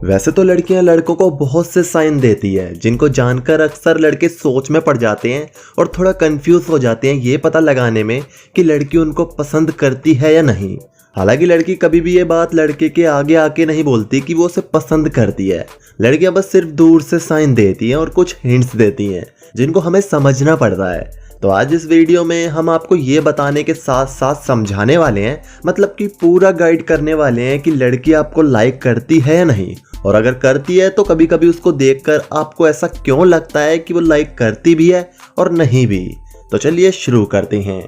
वैसे तो लड़कियां लड़कों को बहुत से साइन देती है जिनको जानकर अक्सर लड़के सोच में पड़ जाते हैं और थोड़ा कंफ्यूज हो जाते हैं ये पता लगाने में कि लड़की उनको पसंद करती है या नहीं। हालांकि लड़की कभी भी ये बात लड़के के आगे आके नहीं बोलती कि वो उसे पसंद करती है। लड़कियां बस सिर्फ दूर से साइन देती हैं और कुछ हिंट्स देती हैं जिनको हमें समझना पड़ता है। तो आज इस वीडियो में हम आपको ये बताने के साथ साथ समझाने वाले हैं, मतलब कि पूरा गाइड करने वाले हैं कि लड़की आपको लाइक करती है या नहीं, और अगर करती है तो कभी कभी उसको देखकर आपको ऐसा क्यों लगता है कि वो लाइक करती भी है और नहीं भी। तो चलिए शुरू करते हैं।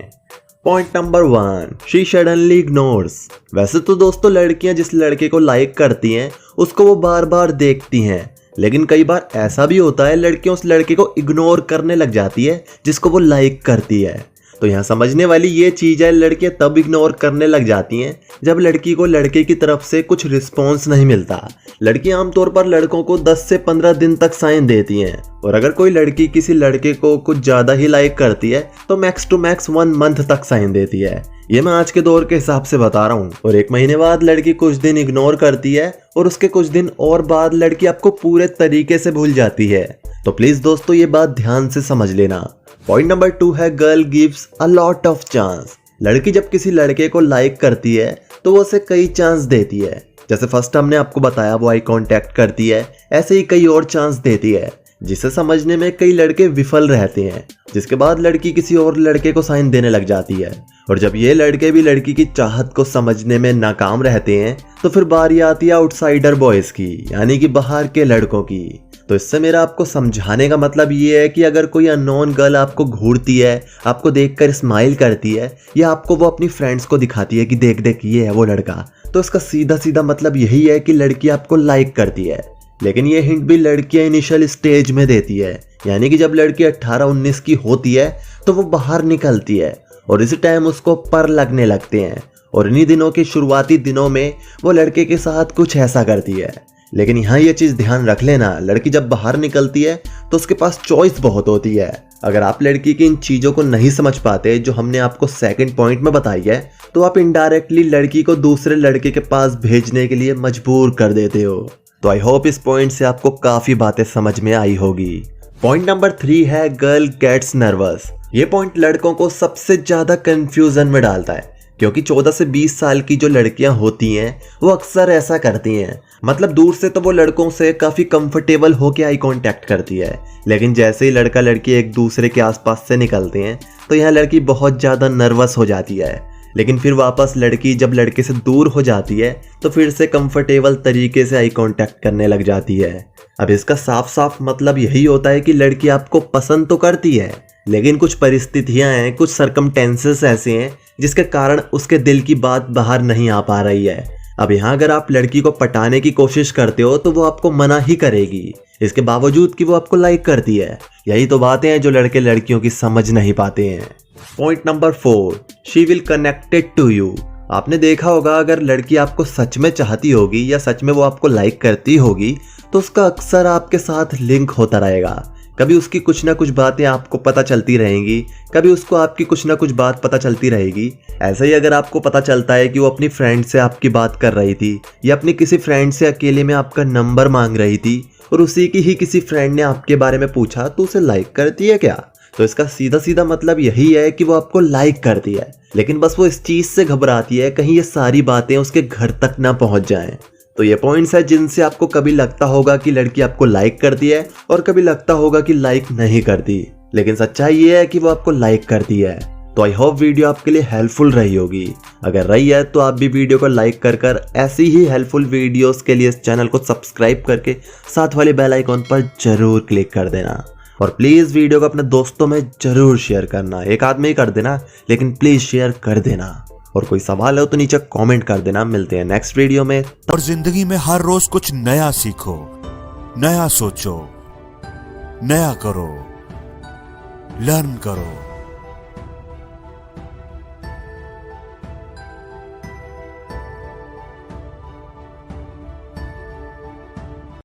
Point number 1, she suddenly ignores. वैसे तो दोस्तों लड़कियां जिस लड़के को लाइक करती हैं उसको वो बार बार देखती हैं, लेकिन कई बार ऐसा भी होता है लड़कियां उस लड़के को इग्नोर करने लग जाती है जिसको वो लाइक करती है। तो यहाँ समझने वाली ये चीज़ है, लड़कियां तब इग्नोर करने लग जाती हैं जब लड़की को लड़के की तरफ से कुछ रिस्पॉन्स नहीं मिलता। लड़कियां आमतौर पर लड़कों को 10 से 15 दिन तक साइन देती हैं, और अगर कोई लड़की किसी लड़के को कुछ ज़्यादा ही लाइक करती है तो मैक्स टू मैक्स 1 मंथ तक साइन देती है। ये मैं आज के दौर के हिसाब से बता रहा हूँ। और 1 महीने बाद लड़की कुछ दिन इग्नोर करती है और उसके कुछ दिन और बाद लड़की आपको पूरे तरीके से भूल जाती है। तो प्लीज दोस्तों ये बात ध्यान से समझ लेना। पॉइंट नंबर 2 है girl gives a lot of chance. लड़की जब किसी लड़के को लाइक करती है तो वो उसे कई चांस देती है। जैसे फर्स्ट हमने आपको बताया वो आई कांटेक्ट करती है, ऐसे ही कई और चांस देती है जिसे समझने में कई लड़के विफल रहते हैं, जिसके बाद लड़की किसी और लड़के को साइन देने लग जाती है। और जब ये लड़के भी लड़की की चाहत को समझने में नाकाम रहते हैं तो फिर बारी आती है आउटसाइडर बॉयज की, यानी कि बाहर के लड़कों की। तो इससे मेरा आपको समझाने का मतलब ये है कि अगर कोई अननोन गर्ल आपको घूरती है, आपको देखकर स्माइल करती है, या आपको वो अपनी फ्रेंड्स को दिखाती है कि देख देख ये है वो लड़का, तो इसका सीधा सीधा मतलब यही है कि लड़की आपको लाइक करती है। लेकिन ये हिंट भी लड़कियां इनिशियल स्टेज में देती है, यानी कि जब लड़की 18-19 की होती है तो वो बाहर निकलती है और इसी टाइम उसको पर लगने लगते हैं, और इन्हीं दिनों के शुरुआती दिनों में वो लड़के के साथ कुछ ऐसा करती है। लेकिन यहाँ ये चीज़ ध्यान रख लेना, लड़की जब बाहर निकलती है तो उसके पास चॉइस बहुत होती है। अगर आप लड़की की इन चीज़ों को नहीं समझ पाते जो हमने आपको सेकंड पॉइंट में बताई है, तो आप इनडायरेक्टली लड़की को दूसरे लड़के के पास भेजने के लिए मजबूर कर देते हो। तो आई होप इस पॉइंट से आपको काफ़ी बातें समझ में आई होगी। पॉइंट नंबर 3 है गर्ल गेट्स नर्वस। ये पॉइंट लड़कों को सबसे ज़्यादा कंफ्यूजन में डालता है, क्योंकि 14 से 20 साल की जो लड़कियां होती हैं वो अक्सर ऐसा करती हैं। मतलब दूर से तो वो लड़कों से काफ़ी कंफर्टेबल होकर आई कांटेक्ट करती है, लेकिन जैसे ही लड़का लड़की एक दूसरे के आसपास से निकलते हैं तो यहाँ लड़की बहुत ज़्यादा नर्वस हो जाती है। लेकिन फिर वापस लड़की जब लड़के से दूर हो जाती है तो फिर से कंफर्टेबल तरीके से आई कांटेक्ट करने लग जाती है। अब इसका साफ साफ मतलब यही होता है कि लड़की आपको पसंद तो करती है, लेकिन कुछ परिस्थितियां हैं, कुछ सर्कमटेंसेस ऐसे हैं जिसके कारण उसके दिल की बात बाहर नहीं आ पा रही है। अब यहाँ अगर आप लड़की को पटाने की कोशिश करते हो तो वो आपको मना ही करेगी, इसके बावजूद कि वो आपको लाइक करती है। यही तो बातें हैं जो लड़के लड़कियों की समझ नहीं पाते हैं। Point number 4, she will connected to you. आपने देखा होगा अगर लड़की आपको सच में चाहती होगी या सच में वो आपको लाइक करती होगी तो उसका अक्सर आपके साथ लिंक होता रहेगा। कभी उसकी कुछ ना कुछ बातें आपको पता चलती रहेंगी, कभी उसको आपकी कुछ ना कुछ बात पता चलती रहेगी। ऐसे ही अगर आपको पता चलता है कि वो अपनी फ्रेंड से आपकी बात कर रही थी या अपनी किसी फ्रेंड से अकेले में आपका नंबर मांग रही थी और उसी की ही किसी फ्रेंड ने आपके बारे में पूछा तो उसे लाइक करती है क्या, तो इसका सीधा सीधा मतलब यही है कि वो आपको लाइक करती है। लेकिन बस वो इस चीज़ से घबराती है कहीं ये सारी बातें उसके घर तक ना पहुंच जाएं। तो ये पॉइंट्स है जिनसे आपको कभी लगता होगा कि लड़की आपको लाइक करती है और कभी लगता होगा कि लाइक नहीं करती, लेकिन सच्चाई ये है कि वो आपको लाइक करती है। तो आई होप वीडियो आपके लिए हेल्पफुल रही होगी। अगर रही है तो आप भी वीडियो को लाइक कर ऐसी ही हेल्पफुल वीडियोस के लिए इस चैनल को सब्सक्राइब करके साथ वाले बेल आइकॉन पर जरूर क्लिक कर देना। और प्लीज़ वीडियो को अपने दोस्तों में जरूर शेयर करना। एक आदमी ही कर देना, लेकिन प्लीज़ शेयर कर देना। और कोई सवाल हो तो नीचे कमेंट कर देना। मिलते हैं नेक्स्ट वीडियो में। और जिंदगी में हर रोज कुछ नया सीखो, नया सोचो, नया करो, लर्न करो।